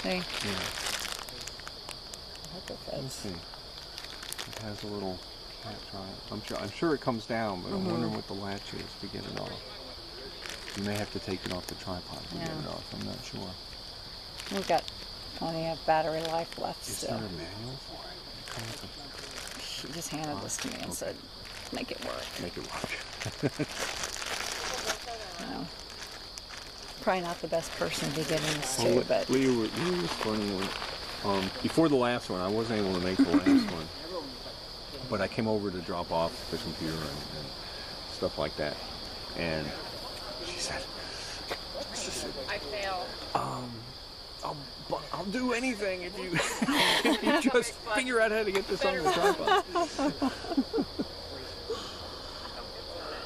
See? Yeah. I hope it Let's fits. see. It has a little latch on it. I'm sure it comes down, but I'm wondering what the latch is to get it off. You may have to take it off the tripod to get it off. I'm not sure. We've got plenty of battery life left Is still. there a manual for it? It comes with She just handed this to me and said, make it work. Make it work. No. Probably not the best person to be giving this to, but Leah was funny when, before the last one, I wasn't able to make the last one, but I came over to drop off the computer and stuff like that, and she said, I failed. I'll do anything if you, if you just figure out how to get this on the tripod.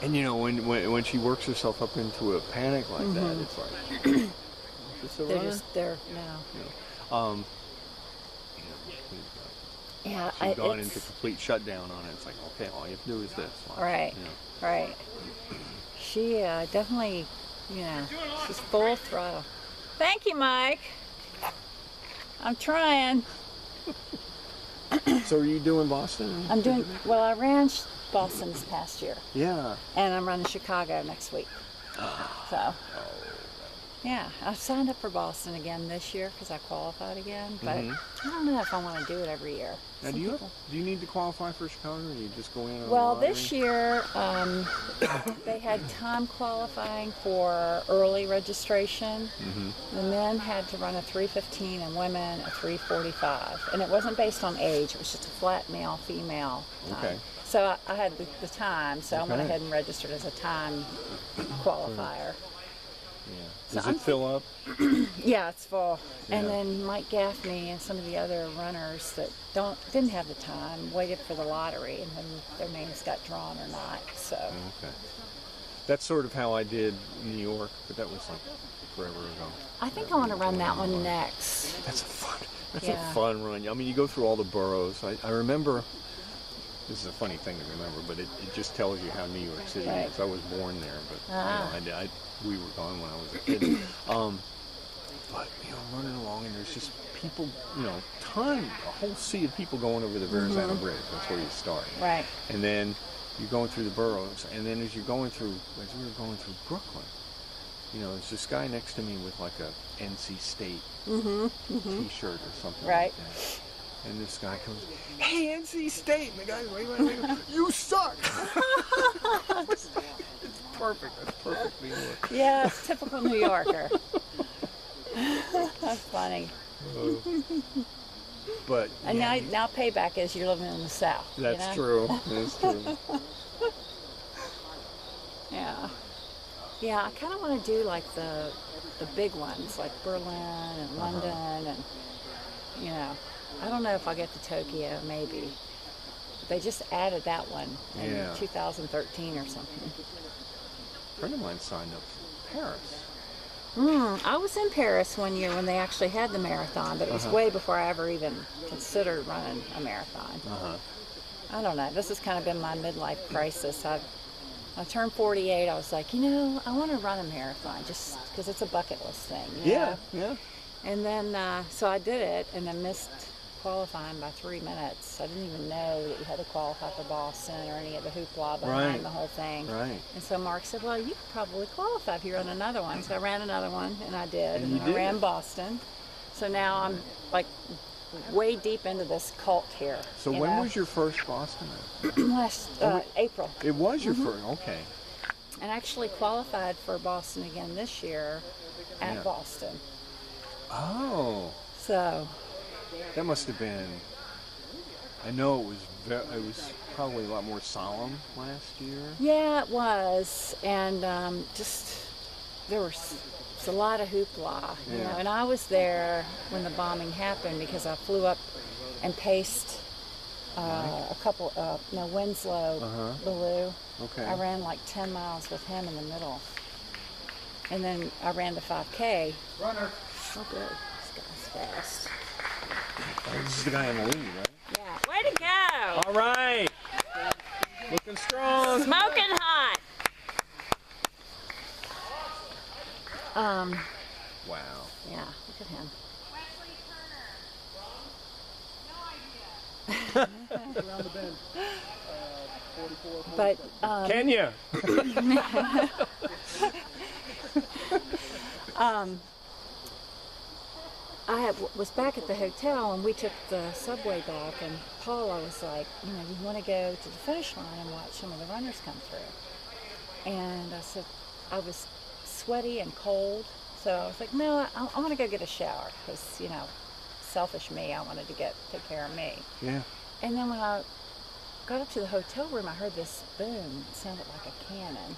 And you know, when she works herself up into a panic like that, it's like, is this a They're runner? just there now. You know, Yeah, she's gone into complete shutdown on it. It's like, okay, all you have to do is this. Right, you know. right. She definitely, you know, she's full throttle. Thank you, Mike. I'm trying. So are you doing Boston? I'm doing, well, I ran Boston this past year. Yeah. And I'm running Chicago next week. So, yeah, I've signed up for Boston again this year because I qualified again. But I don't know if I want to do it every year. Now, do you need to qualify for Chicago, or do you just go in on Well, the lottery? this year they had time qualifying for early registration. The men had to run a 3:15 and women a 3:45. And it wasn't based on age. It was just a flat male-female time. Okay. So I had the time, so I went ahead and registered as a time qualifier. Yeah. Does it fill up? Yeah, it's full. And Yeah. then Mike Gaffney and some of the other runners that didn't have the time waited for the lottery, and then their names got drawn or not. So Okay. That's sort of how I did New York, but that was like forever ago. I think I want to run that one next. That's a Yeah. fun run. I mean, you go through all the boroughs. I remember. This is a funny thing to remember, but it just tells you how New York City is. I was born there, but you know, we were gone when I was a kid. But you know, running along, and there's just people, you know, a whole sea of people going over the Verrazano Bridge. That's where you start. Right. And then you're going through the boroughs, and then as we were going through Brooklyn, you know, there's this guy next to me with like a NC State T-shirt or something like that. And this guy comes, hey, NC State! And the guy's wait, you suck! It's perfect. That's perfect New York. Yeah, it's typical New Yorker. That's funny. But And now payback is you're living in the South. that's you know? true. That's true. Yeah. Yeah, I kind of want to do like the big ones, like Berlin and London, and you know. I don't know if I'll get to Tokyo, maybe. They just added that one in 2013 or something. A friend of mine signed up for Paris. I was in Paris one year when they actually had the marathon, but it was way before I ever even considered running a marathon. I don't know. This has kind of been my midlife crisis. I turned 48. I was like, you know, I want to run a marathon just because it's a bucket list thing. You know? Yeah. And then, so I did it, and I missed qualifying by 3 minutes. I didn't even know that you had to qualify for Boston or any of the hoopla behind the whole thing. Right. And so Mark said, well, you could probably qualify if you run another one. So I ran another one, and I did. And you I did. ran Boston. So now I'm like way deep into this cult here. So when was your first Boston? Last April. It was your first, okay. And I actually qualified for Boston again this year at Boston. Oh. So that must have been. I know it was probably a lot more solemn last year. Yeah, it was, and just there was a lot of hoopla, you know. And I was there when the bombing happened because I flew up and paced a couple. Winslow, Baloo. Okay. I ran like 10 miles with him in the middle, and then I ran the 5K. Runner. Oh, good. This guy's fast. This is the guy in the lead, right? Yeah. Way to go! All right. Looking strong. Smoking hot. Wow. Yeah. Look at him. Around the bend. 44. But Kenya. was back at the hotel and we took the subway back, and Paula was like, you want to go to the finish line and watch some of the runners come through. And I said, I was sweaty and cold, so I was like, no, I want to go get a shower because, selfish me, I wanted to take care of me. Yeah. And then when I got up to the hotel room, I heard this boom. It sounded like a cannon.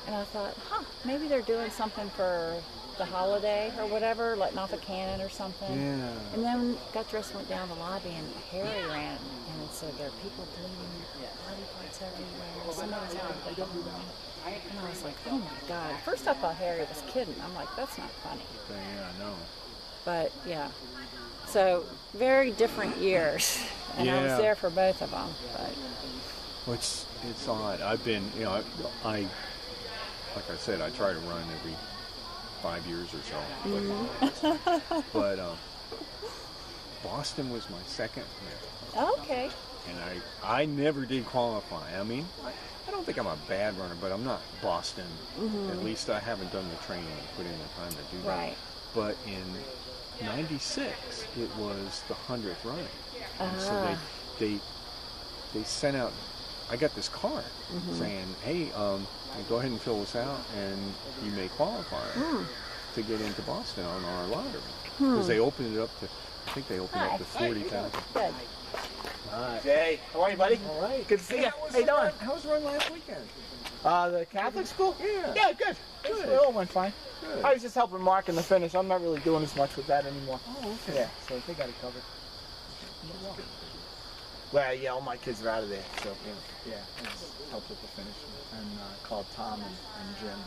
And I thought, maybe they're doing something for the holiday or whatever, letting off a cannon or something. Yeah. And then got dressed, went down the lobby, and Harry ran and said there are people bleeding, bloody parts everywhere. Somebody's out of the home. And I was like, oh my God. First I thought Harry was kidding. I'm like, that's not funny. Yeah, I know. But yeah. So very different years. And I was there for both of them. But well, it's odd. I've been, I like I said, I try to run every 5 years or so. But Boston was my second marathon. okay. And I never did qualify. I mean, I don't think I'm a bad runner, but I'm not Boston. At least I haven't done the training and put in the time to do that. Right. But in '96, it was the 100th running. And so they sent out, I got this card saying, hey, go ahead and fill this out and you may qualify to get into Boston on our lottery. Because they opened it up to, I think they opened it up to 40,000. Good. Jay, how are you, buddy? All right. Good to see you. How you doing? How was the run last weekend? The Catholic school? Yeah. Yeah, good. Good. It all went fine. Good. I was just helping Mark in the finish. I'm not really doing as much with that anymore. Oh, okay. Yeah, so they got it covered. Well, yeah, all my kids are out of there, so yeah, I just helped with the finish and called Tom and Jim.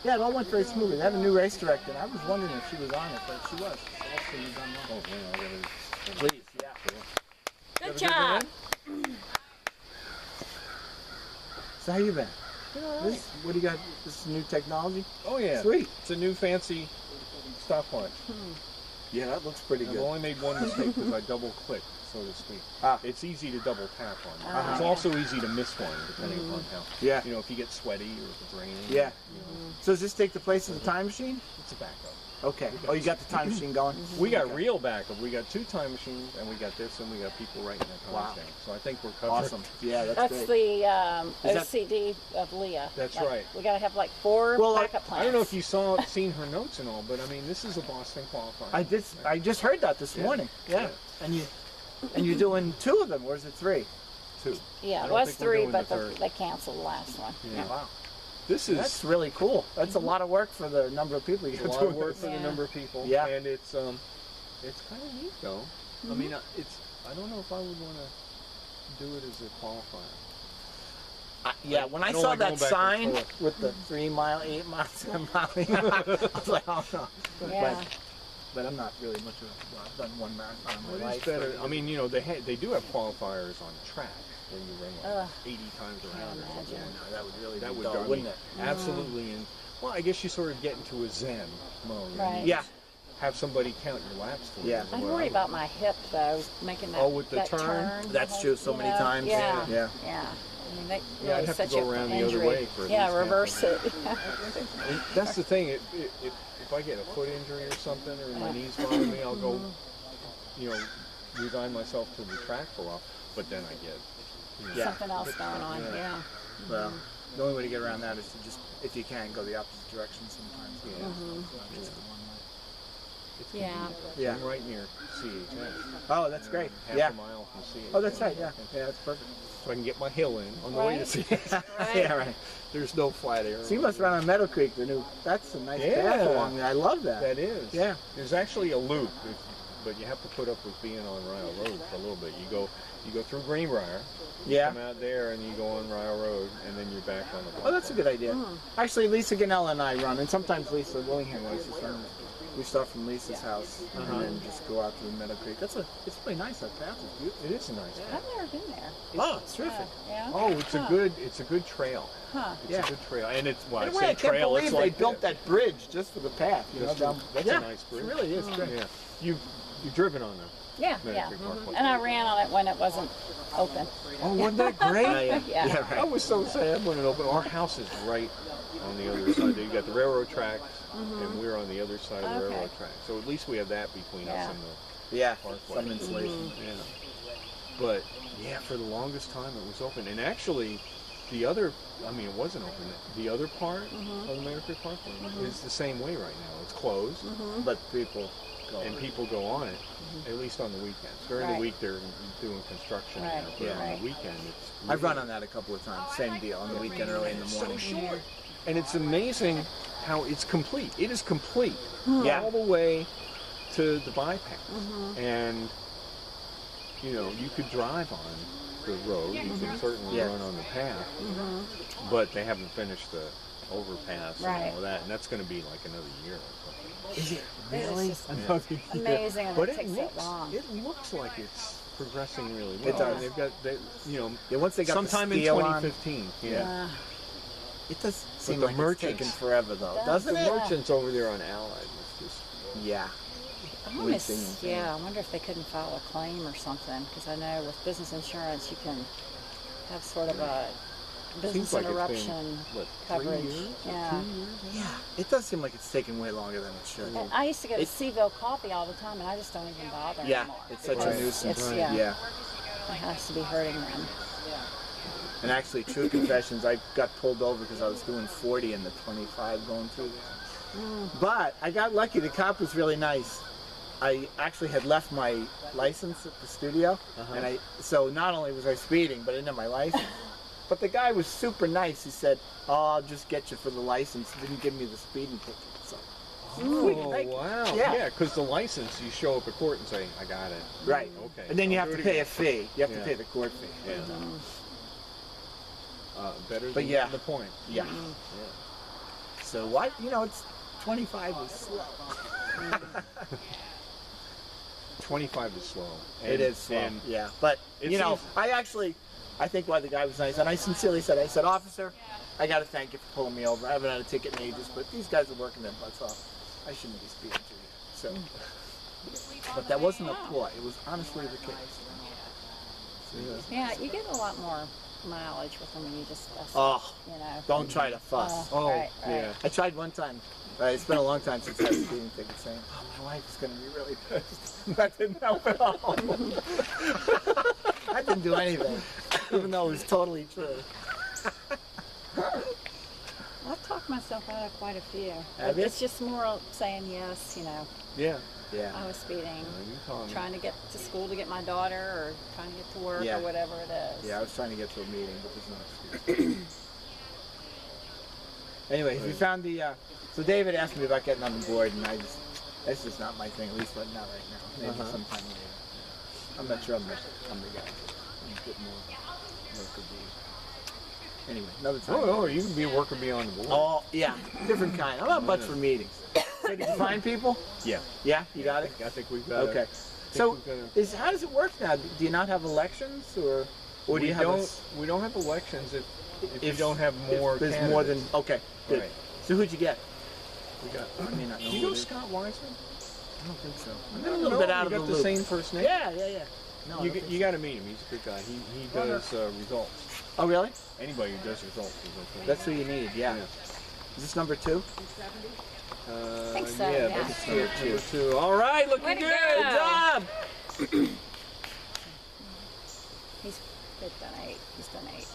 Yeah, it all went very smoothly. They have a new race director, and I was wondering if she was on it, but she was. All things done well. Oh, yeah, I gotta, Please, yeah. Good job. So how you been? This, what do you got? This is new technology? oh, yeah. Sweet. It's a new fancy stopwatch. Yeah, that looks pretty I've good. only made one mistake because I double click, so to speak. Ah. It's easy to double tap on. Uh-huh. It's also easy to miss one, depending upon how. Yeah. If you get sweaty or if it's raining. Yeah. So does this take the place of the time machine? It's a backup. Okay. Oh, you got the time machine going? We got real backup. We got 2 time machines, and we got this, and we got people writing their times down. So I think we're covered. Awesome. Yeah, that's That's great. the Is that- OCD of Leah. That's Like, right. We got to have like 4 Well, backup plans. I don't know if you seen her notes and all, but I mean, this is a Boston qualifier. I just heard that this morning. Yeah. And you're doing 2 of them, or is it 3? 2. Yeah, I it don't was think we're 3, doing but the third. they canceled the last one. Yeah. Wow. This is That's really cool. That's a lot of work for the number of people you a got lot to of work for Yeah. the number of people. Yeah. And it's kind of neat though. I mean, I don't know if I would want to do it as a qualifier. Yeah, when I don't saw like that going back sign and forth. with the 3 mile, 8 mile, 10 mile, I was like, oh no. Yeah. But I'm not really much of I've done 1 marathon in my Well, life. it's better. I mean, they do have qualifiers on track when you run like Ugh. 80 times around or something. imagine. No, that would really That be would dull, go, wouldn't it? Absolutely. And well, I guess you sort of get into a zen mode. I Right. mean, Yeah. Have somebody count your laps for Yeah. you. I worry about my hip though, making that, Oh, with the that turn? That's true, so many times. Yeah. Yeah. Yeah. I mean, they Yeah, really I'd have to set go you up for around the other injury. way for at Yeah, least half reverse an it. And that's the thing. If I get a foot injury or something, or my knees bother me, I'll go, resign myself to the track for a while. But then I get, Yeah. Something else going on. Yeah. Yeah. Well, the only way to get around that is to just, if you can, go the opposite direction sometimes. Yeah. Just the one way. It's Yeah. convenient. Yeah. I'm right near CHS. Oh, that's great. Half Yeah. a mile from CHS. Oh, that's right. Yeah. Yeah, that's perfect. So I can get my hill in on the way to Right. CHS. Yeah, right. There's no flat area. So you must run on Meadow Creek, the new. That's a nice Yeah. path along there. I love that. That is. Yeah. There's actually a loop, but you have to put up with being on Ryle Road for a little bit. You go through Greenbrier, Yeah. come out there, and you go on Ryle Road, and then you're back on the. Oh, that's a good idea. Actually, Lisa Ganella and I run, and sometimes Lisa Willingham likes to run. We start from Lisa's house and then just go out through Meadow Creek. It's really nice. That path is beautiful. It is a nice. I've never been there. Oh, it's terrific. Yeah. Oh, it's a good trail. Huh. It's Yeah. a good trail, and it's well, I In a way, say I can't trail. It's believe they like built that bridge just for the path. You know, That's down. That's Yeah, a nice bridge. It really is great. Yeah. You've driven on them. Yeah, Military Parkway. And I ran on it when it wasn't open. Oh, wasn't that great? Yeah. I was so sad when it opened. Our house is right on the other side. You got the railroad tracks, and we're on the other side of the railroad tracks. So at least we have that between us and the parkway. Some insulation. Yeah. But yeah, for the longest time it was open. And actually, the other, I mean, it wasn't open. The other part of the Military Parkway is the same way right now. It's closed, But people go. and people go on it, at least on the weekends. During the week, they're doing construction there, but on the weekend, it's really, I've run on that a couple of times. Same deal. On the weekend, early in the morning. so short. And it's amazing how it's complete. It is complete Yeah. all the way to the bypass. And, you know, you could drive on the road. You can certainly run on the path. But they haven't finished the overpass and all that. And that's going to be like another year or something. Is it Really? really? Amazing that But it takes that long. it looks like it's progressing really well. It does. They've got, you know, Yeah, once they got sometime the in steel 2015. Yeah. it does seem the like merchants- it's taken forever, though, Does doesn't The it? merchants over there on Allied was just Yeah. I wonder if they couldn't file a claim or something, because I know with business insurance you can have sort of a business seems like interruption it's been, what, 3 coverage. years? Yeah. 2 years? Yeah. It does seem like it's taking way longer than it should. And I used to go to Seaville Coffee all the time, and I just don't even bother Yeah, anymore. it's such a Because nuisance. It's, Yeah. it has to be hurting them. And actually, true confessions, I got pulled over because I was doing 40 and the 25 going through there. But I got lucky. The cop was really nice. I actually had left my license at the studio, and so not only was I speeding, but I didn't have my license. But the guy was super nice. He said, "Oh, I'll just get you for the license." He didn't give me the speeding ticket. So. Oh, wow. Yeah. Yeah, because the license, you show up at court and say, I got it. Right. Okay. And then you I'll have do to it pay a again. fee. You have Yeah. to pay the court fee. Yeah. Better But than yeah. the point. Yeah. So what? You know, it's 25 is slow. 25 is slow. It is slow. And Yeah. But it you know, seems- I think why the guy was nice, and I sincerely said, "Officer, I got to thank you for pulling me over. I haven't had a ticket in ages, but these guys are working their butts off. I shouldn't be speeding to you." So, but that wasn't a ploy. It was honestly the case. So, Yeah, you get a lot more mileage with them when you just, oh, you know. don't try to fuss. Oh, Right. yeah. I tried one time. It's been a long time since I had a speeding ticket, saying, "Oh, my wife is going to be really pissed." That didn't help at all. I didn't do anything, even though it was totally true. I've talked myself out of quite a few. Have you? It's just more saying yes, you know. Yeah. Yeah. I was speeding, You tell me. trying to get to school to get my daughter, or trying to get to work, Yeah. or whatever it is. Yeah, I was trying to get to a meeting, but there's no excuse. Anyway, we found the. So David asked me about getting on the board, and that's just not my thing. At least not right now. Maybe sometime later. I'm not sure I'm the guy. I'm getting more work of the. Anyway, another time. Oh, you can be a worker beyond the board. Oh, yeah, different kind. I'm not much for meetings. Hey, did you find people? Yeah. Yeah, you got it. I think we've got Okay. it. So, how does it work now? Do you not have elections, or do you have? We don't have elections if you don't have more. There's more than. Okay, good. Right. So who'd you get? We got. I may not know. Do you who know it is. Scott Wiseman? I don't think so. I'm No, a little bit out of you the got the loop. same first name. Yeah. No, You got to meet him. He's a good guy. He does results. Oh, really? Anybody who does results is okay. That's who you need. Yeah. Yeah. Is this number 2? I think so, Yeah, yeah. that's number two. All right, looking Way to good. go. Good job. They've done 8. He's done 8.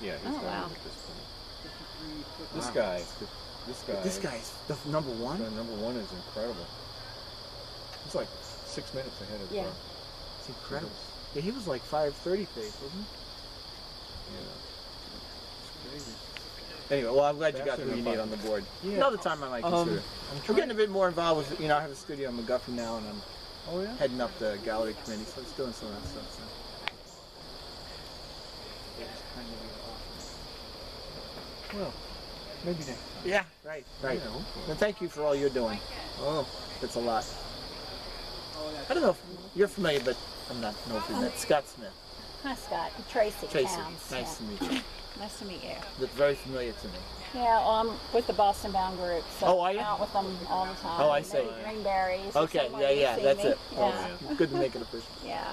Yeah. He's Oh, done wow. it at this point. This Wow. guy. This guy's the number 1? Number 1 is incredible. He's like 6 minutes ahead of the Yeah. front. It's incredible. Yeah, he was like 5:30 pace, wasn't he? Yeah. It's crazy. Anyway, well, I'm glad you got Faster who than you fun. need on the board. Yeah. Another time I might consider. I'm We're getting a bit more involved with, I have a studio in McGuffey now, and I'm Oh yeah. heading up the gallery committee, so it's doing some of that stuff. So. Well, maybe next time. Yeah, right. Yeah, hopefully. And thank you for all you're doing. Oh. That's a lot. I don't know if you're familiar, but I'm not know if you met Scott Smith. Hi, Scott. Tracy. Tracy, Towns. nice Yeah. to meet you. Nice to meet you. Look very familiar to me. Yeah, well, I'm with the Boston Bound group, so Oh, are you? I'm out with them all the time. Oh, I see. They bring berries. Okay, somewhere you yeah, see that's me. it. Yeah. Oh, good to make it official. Yeah.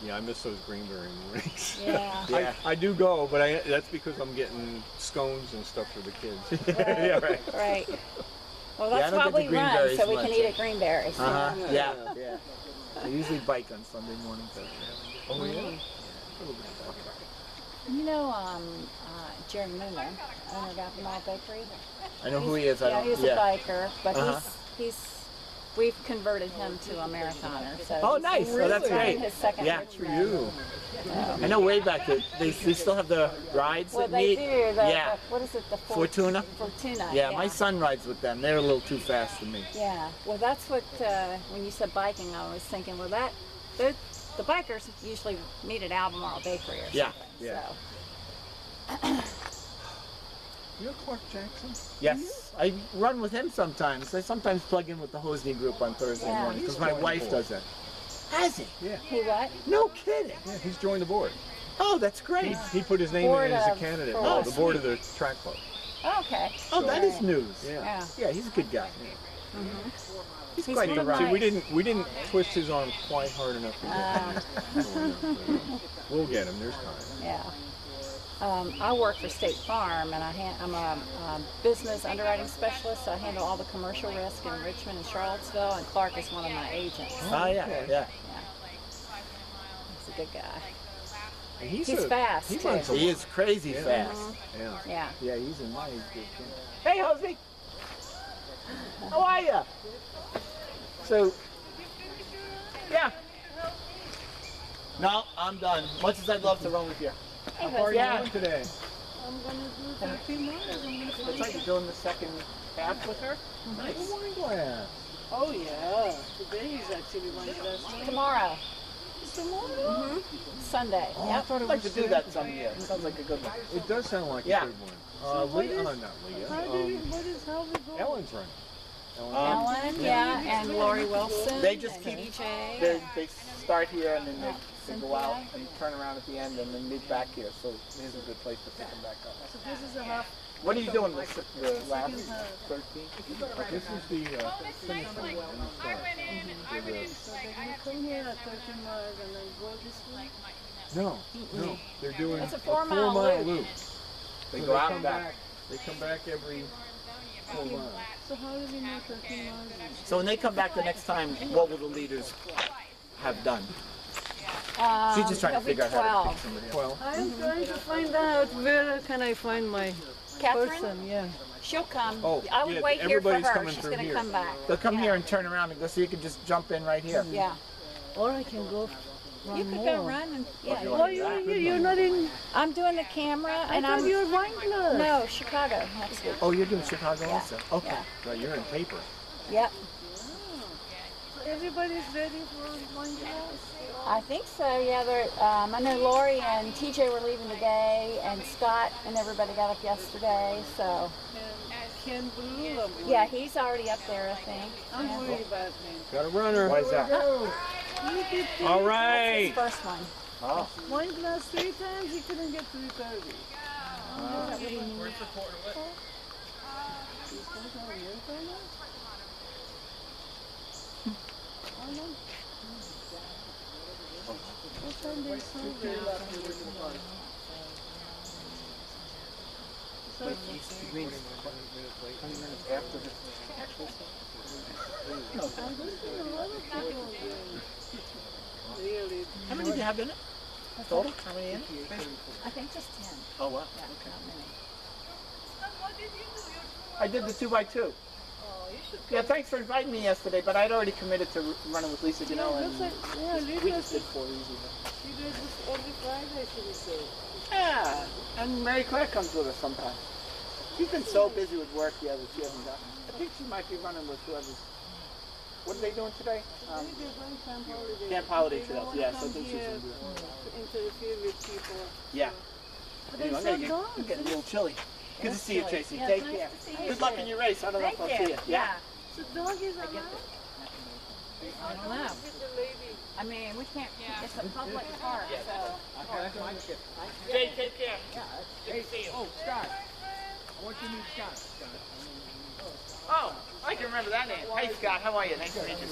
Yeah, I miss those greenberry mornings. Yeah. Yeah. I do go, but that's because I'm getting scones and stuff for the kids. Yeah, right. Right. Well, Yeah, I that's don't why get the we run, greenberries so we can much. eat at Greenberries. you Uh-huh. know? Yeah, yeah. I usually bike on Sunday mornings. Oh, yeah? You know, Jerry Mooner, owner of Apple Mall Bakery? I know who he is. I Yeah, don't. he's a biker, but Uh-huh. we've converted him to a marathoner. So Oh, he's nice. Oh, that's running great. His second Yeah. Richmond. You. I know way back that they still have the rides Well, that they meet. do. Yeah. What is it? The Fortuna? Fortuna. Yeah, my son rides with them. They're a little too fast for me. Yeah. Well, that's what when you said biking, I was thinking. Well, the bikers usually meet at Albemarle Bakery or something. Yeah, yeah. So. You're Clark Jackson? Yes, I run with him sometimes. I sometimes plug in with the Hosney group on Thursday Yeah. mornings because He's my joined the wife board. does that. Has he? Yeah. He what? No kidding. Yeah, he's joined the board. Oh, that's great. He put his name Board in as a of- candidate. for Oh, what? the board of the track club. Okay. Oh, that is Right. news. Yeah. Yeah, he's a good guy. He's He's quite the real ride. nice. See, we didn't twist his arm quite hard enough to get him. We'll get him. There's time. Yeah. I work for State Farm, and I'm a business underwriting specialist. So I handle all the commercial risk in Richmond and Charlottesville, and Clark is one of my agents. Oh, yeah, yeah. He's a good guy. And He's a- fast, He too. runs a He lot. is crazy Yeah. fast. Yeah. Yeah. Yeah, he's a nice good kid. Hey, Hosey. How are you? So, yeah. No, I'm done. Much as I'd love to run with you. Hey, How far are you Yeah. going today? I'm gonna do 13 miles. I'm gonna Looks finish. like you're doing the second half with her. Nice. Oh, wine glass. Oh yeah. Today is actually my last night. Tomorrow, Tomorrow? Sunday. Oh, I Yep. thought it I'd like to was do that some year. Sounds like a good one. It does sound like Yeah. a good one. what Leah, is- not Leah. How do we, what is how we go? Ellen's running. Ellen. Ellen, yeah, and Lori Wilson. They just and keep- EJ. They start here and then they go Cynthia. out and turn around at the end and then meet back here. So here's a good place to pick them back up. So this is a half. What are you doing the last 13? This is the finish line in the start. So they're gonna come here at 13 miles and then go this way. No, they're doing It's a a 4-mile 4-mile loop. loop. They So go out come and back. They come back every 4 miles. So how do we know 13 miles is? So when they come back the next time, what will the leaders have done? She's just trying to it'll be figure out how to 12. pick somebody else. 12. I'm trying to find out where can I find my Catherine, person, yeah. she'll come. Oh, I would yeah, wait here for everybody's her. coming She's through going to here. come back. They'll come Yeah. here and turn around and go so you can just jump in right here. Yeah. Or I can go run You could more. go run and yeah. you Oh, want you're not in, I'm doing the camera I and thought I'm you're wine club. no Chicago next week. Oh, you're doing Chicago Yeah. also? Okay. Yeah. Right, you're in paper. Yep. So everybody's ready for wine club? I think so. Yeah, I know Lori and TJ were leaving today, and Scott and everybody got up yesterday. So And Ken Blue, yeah, he's already up there, I think. I'm Yeah. worried about him. Got a runner. Why is that? All That's right. his first one. Oh. Wine glass 3 times, he couldn't get 330. What time they sold it? So You mean 20 minutes after the actual I'm listening a lot of people really. How many do you have in it? Total? How many in it? I think just 10. Oh, wow. Yeah, not many. I did the 2x2. Yeah, thanks for inviting me yesterday, but I'd already committed to running with Lisa, you know, and Looks like, yeah, we Lisa, just did 4 easy. she does this every Friday, she would say. Yeah, and Mary Claire comes with us sometimes. She's been so busy with work, yeah, that she hasn't gotten. I think she might be running with whoever's. What are they doing today? They're going Camp Holiday. Camp Holiday They don't Trails, wanna yes, I come think she's here gonna do that. to interfere with people. Yeah. But Anyway, they I'm said gonna don't. get a little chilly. Good to see you, Tracy. Yeah, Take nice care. to see you, Good luck too. in your race. I don't know if I'll see you. Yeah. So dog is allowed? I don't know. I mean, we can't. It's a public park, so. Jay, take care. Hey, oh, Scott. I want you to meet Scott. Oh, I can remember that name. Hey, Scott, how are you? Nice to meet you.